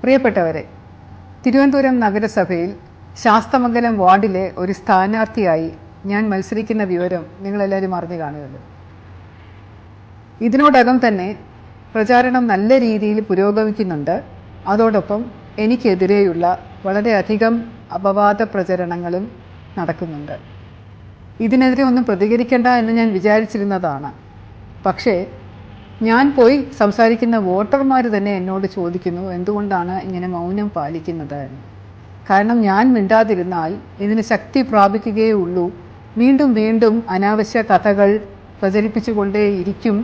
പ്രിയപ്പെട്ടവരെ, തിരുവനന്തപുരം നഗരസഭയിൽ ശാസ്തമംഗലം വാർഡിലെ ഒരു സ്ഥാനാർത്ഥിയായി ഞാൻ മത്സരിക്കുന്ന വിവരം നിങ്ങളെല്ലാവരും അറിഞ്ഞു കാണുമല്ലോ. ഇതിനോടകം തന്നെ പ്രചാരണം നല്ല രീതിയിൽ പുരോഗമിക്കുന്നുണ്ട്. അതോടൊപ്പം എനിക്കെതിരെയുള്ള വളരെയധികം അപവാദ പ്രചരണങ്ങളും നടക്കുന്നുണ്ട്. ഇതിനെതിരെ ഒന്നും പ്രതികരിക്കേണ്ട എന്ന് ഞാൻ വിചാരിച്ചിരുന്നതാണ്. പക്ഷേ ഞാൻ പോയി സംസാരിക്കുന്ന വോട്ടർമാർ തന്നെ എന്നോട് ചോദിക്കുന്നു, എന്തുകൊണ്ടാണ് ഇങ്ങനെ മൗനം പാലിക്കുന്നത് എന്ന്. കാരണം ഞാൻ മിണ്ടാതിരുന്നാൽ ഇതിന് ശക്തി പ്രാപിക്കുകയേ ഉള്ളൂ. വീണ്ടും വീണ്ടും അനാവശ്യ കഥകൾ പ്രചരിപ്പിച്ചുകൊണ്ടേയിരിക്കും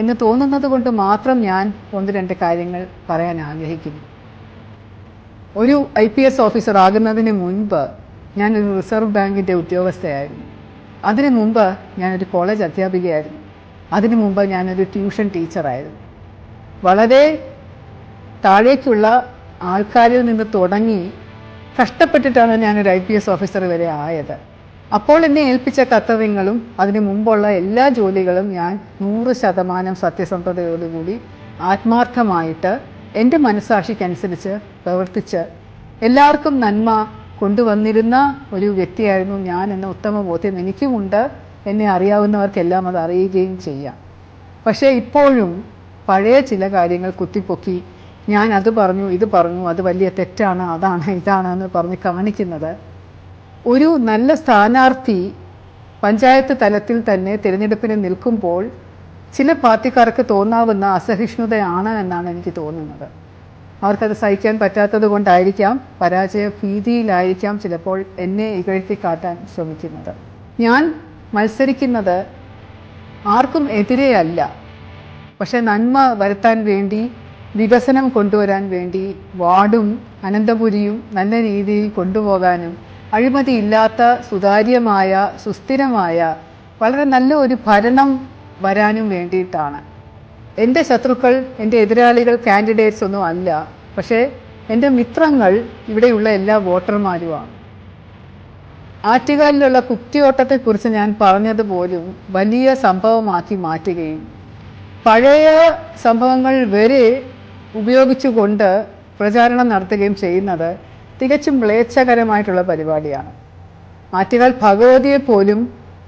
എന്ന് തോന്നുന്നത് കൊണ്ട് മാത്രം ഞാൻ ഒന്ന് രണ്ട് കാര്യങ്ങൾ പറയാൻ ആഗ്രഹിക്കുന്നു. ഒരു IPS ഓഫീസർ ആകുന്നതിന് മുൻപ് ഞാനൊരു റിസർവ് ബാങ്കിൻ്റെ ഉദ്യോഗസ്ഥയായിരുന്നു. അതിനു മുമ്പ് ഞാനൊരു കോളേജ് അധ്യാപികയായിരുന്നു. അതിനു മുമ്പ് ഞാനൊരു ട്യൂഷൻ ടീച്ചറായിരുന്നു. വളരെ താഴേക്കുള്ള ആൾക്കാരിൽ നിന്ന് തുടങ്ങി കഷ്ടപ്പെട്ടിട്ടാണ് ഞാനൊരു IPS ഓഫീസർ വരെ ആയത്. അപ്പോൾ എന്നെ ഏൽപ്പിച്ച കർത്തവ്യങ്ങളും അതിനു മുമ്പുള്ള എല്ലാ ജോലികളും ഞാൻ 100% സത്യസന്ധതയോടുകൂടി ആത്മാർത്ഥമായിട്ട് എൻ്റെ മനസ്സാക്ഷിക്കനുസരിച്ച് പ്രവർത്തിച്ച് എല്ലാവർക്കും നന്മ കൊണ്ടുവന്നിരുന്ന ഒരു വ്യക്തിയായിരുന്നു ഞാൻ എന്ന ഉത്തമ ബോധ്യം എനിക്കുമുണ്ട്. എന്നെ അറിയാവുന്നവർക്കെല്ലാം അത് അറിയുകയും ചെയ്യാം. പക്ഷേ ഇപ്പോഴും പഴയ ചില കാര്യങ്ങൾ കുത്തിപ്പൊക്കി ഞാൻ അത് പറഞ്ഞു ഇത് പറഞ്ഞു, അത് വലിയ തെറ്റാണ്, അതാണ് ഇതാണ് എന്ന് പറഞ്ഞ് കാണിക്കുന്നത്. ഒരു നല്ല സ്ഥാനാർത്ഥി പഞ്ചായത്ത് തലത്തിൽ തന്നെ തിരഞ്ഞെടുപ്പിന് നിൽക്കുമ്പോൾ ചില പാർട്ടിക്കാർക്ക് തോന്നാവുന്ന അസഹിഷ്ണുതയാണ് എന്നാണ് എനിക്ക് തോന്നുന്നത്. അവർക്കത് സഹിക്കാൻ പറ്റാത്തത് കൊണ്ടായിരിക്കാം, പരാജയ ഭീതിയിലായിരിക്കാം ചിലപ്പോൾ എന്നെ ഇകഴ്ത്തി കാട്ടാൻ ശ്രമിക്കുന്നത്. ഞാൻ മത്സരിക്കുന്നത് ആർക്കും എതിരെയല്ല. പക്ഷെ നന്മ വരുത്താൻ വേണ്ടി, വികസനം കൊണ്ടുവരാൻ വേണ്ടി വാർഡും അനന്തപുരിയും നല്ല രീതിയിൽ കൊണ്ടുപോകാനും അഴിമതിയില്ലാത്ത സുതാര്യമായ സുസ്ഥിരമായ വളരെ നല്ല ഒരു ഭരണം വരാനും വേണ്ടിയിട്ടാണ്. എൻ്റെ ശത്രുക്കൾ, എൻ്റെ എതിരാളികൾ കാൻഡിഡേറ്റ്സ് ഒന്നും അല്ല. പക്ഷേ എൻ്റെ മിത്രങ്ങൾ ഇവിടെയുള്ള എല്ലാ വോട്ടർമാരുമാണ്. ആറ്റുകാലിലുള്ള കുത്തിയോട്ടത്തെക്കുറിച്ച് ഞാൻ പറഞ്ഞതുപോലും വലിയ സംഭവമാക്കി മാറ്റുകയും പഴയ സംഭവങ്ങൾ വരെ ഉപയോഗിച്ചുകൊണ്ട് പ്രചാരണം നടത്തുകയും ചെയ്യുന്നത് തികച്ചും മ്ലേച്ഛകരമായിട്ടുള്ള പരിപാടിയാണ്. ആറ്റുകാൽ ഭഗവതിയെ പോലും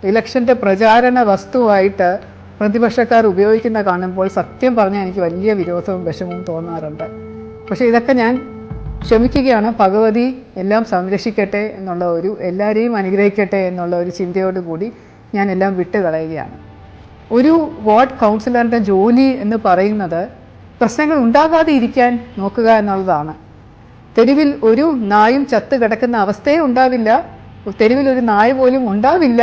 ഇലക്ഷൻ്റെ പ്രചാരണ വസ്തുവായിട്ട് പ്രതിപക്ഷക്കാർ ഉപയോഗിക്കുന്ന കാണുമ്പോൾ സത്യം പറഞ്ഞാൽ എനിക്ക് വലിയ വിരോധവും വിഷമവും തോന്നാറുണ്ട്. പക്ഷേ ഇതൊക്കെ ഞാൻ ക്ഷമിക്കുകയാണ്. ഭഗവതി എല്ലാം സംരക്ഷിക്കട്ടെ എന്നുള്ള എല്ലാവരെയും അനുഗ്രഹിക്കട്ടെ എന്നുള്ള ഒരു ചിന്തയോടുകൂടി ഞാൻ എല്ലാം വിട്ടുകളയുകയാണ്. ഒരു വാർഡ് കൗൺസിലറിൻ്റെ ജോലി എന്ന് പറയുന്നത് പ്രശ്നങ്ങൾ ഉണ്ടാകാതെ ഇരിക്കാൻ നോക്കുക എന്നുള്ളതാണ്. തെരുവിൽ ഒരു നായും ചത്ത് കിടക്കുന്ന അവസ്ഥയെ ഉണ്ടാവില്ല, തെരുവിൽ ഒരു നായ പോലും ഉണ്ടാവില്ല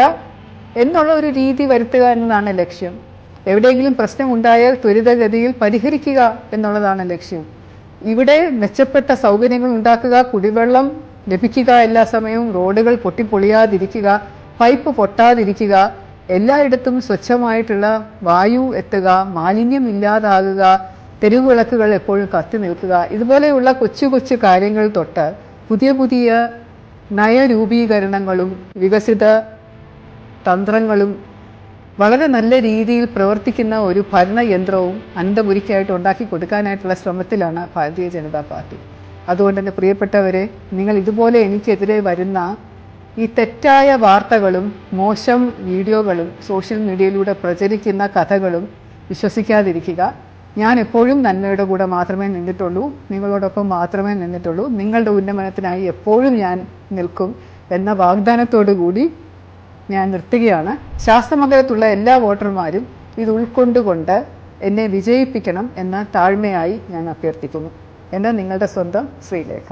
എന്നുള്ള ഒരു രീതി വരുത്തുക എന്നതാണ് ലക്ഷ്യം. എവിടെയെങ്കിലും പ്രശ്നം ഉണ്ടായാൽ ത്വരിതഗതിയിൽ പരിഹരിക്കുക എന്നുള്ളതാണ് ലക്ഷ്യം. ഇവിടെ മെച്ചപ്പെട്ട സൗകര്യങ്ങൾ ഉണ്ടാക്കുക, കുടിവെള്ളം ലഭിക്കുക എല്ലാ സമയവും, റോഡുകൾ പൊട്ടിപ്പൊളിയാതിരിക്കുക, പൈപ്പ് പൊട്ടാതിരിക്കുക, എല്ലായിടത്തും സ്വച്ഛമായിട്ടുള്ള വായു എത്തുക, മാലിന്യം ഇല്ലാതാകുക, തെരുവ് വിളക്കുകൾ എപ്പോഴും കത്തി നിൽക്കുക, ഇതുപോലെയുള്ള കൊച്ചു കൊച്ചു കാര്യങ്ങൾ തൊട്ട് പുതിയ പുതിയ നയരൂപീകരണങ്ങളും വികസിത തന്ത്രങ്ങളും വളരെ നല്ല രീതിയിൽ പ്രവർത്തിക്കുന്ന ഒരു ഭരണയന്ത്രവും അനന്തപുരിക്കായിട്ട് ഉണ്ടാക്കി കൊടുക്കാനായിട്ടുള്ള ശ്രമത്തിലാണ് ഭാരതീയ ജനതാ പാർട്ടി. അതുകൊണ്ട് തന്നെ പ്രിയപ്പെട്ടവരെ, നിങ്ങൾ ഇതുപോലെ എനിക്കെതിരെ വരുന്ന ഈ തെറ്റായ വാർത്തകളും മോശം വീഡിയോകളും സോഷ്യൽ മീഡിയയിലൂടെ പ്രചരിക്കുന്ന കഥകളും വിശ്വസിക്കാതിരിക്കുക. ഞാൻ എപ്പോഴും നന്മയുടെ കൂടെ മാത്രമേ നിന്നിട്ടുള്ളൂ, നിങ്ങളോടൊപ്പം മാത്രമേ നിന്നിട്ടുള്ളൂ, നിങ്ങളുടെ ഉന്നമനത്തിനായി എപ്പോഴും ഞാൻ നിൽക്കും എന്ന വാഗ്ദാനത്തോടു കൂടി ഞാൻ നിർത്തുകയാണ്. ശാസ്തമംഗലത്തുള്ള എല്ലാ വോട്ടർമാരും ഇത് ഉൾക്കൊണ്ടുകൊണ്ട് എന്നെ വിജയിപ്പിക്കണം എന്ന താഴ്മയായി ഞാൻ അഭ്യർത്ഥിക്കുന്നു. എന്ന് നിങ്ങളുടെ സ്വന്തം ശ്രീലേഖ.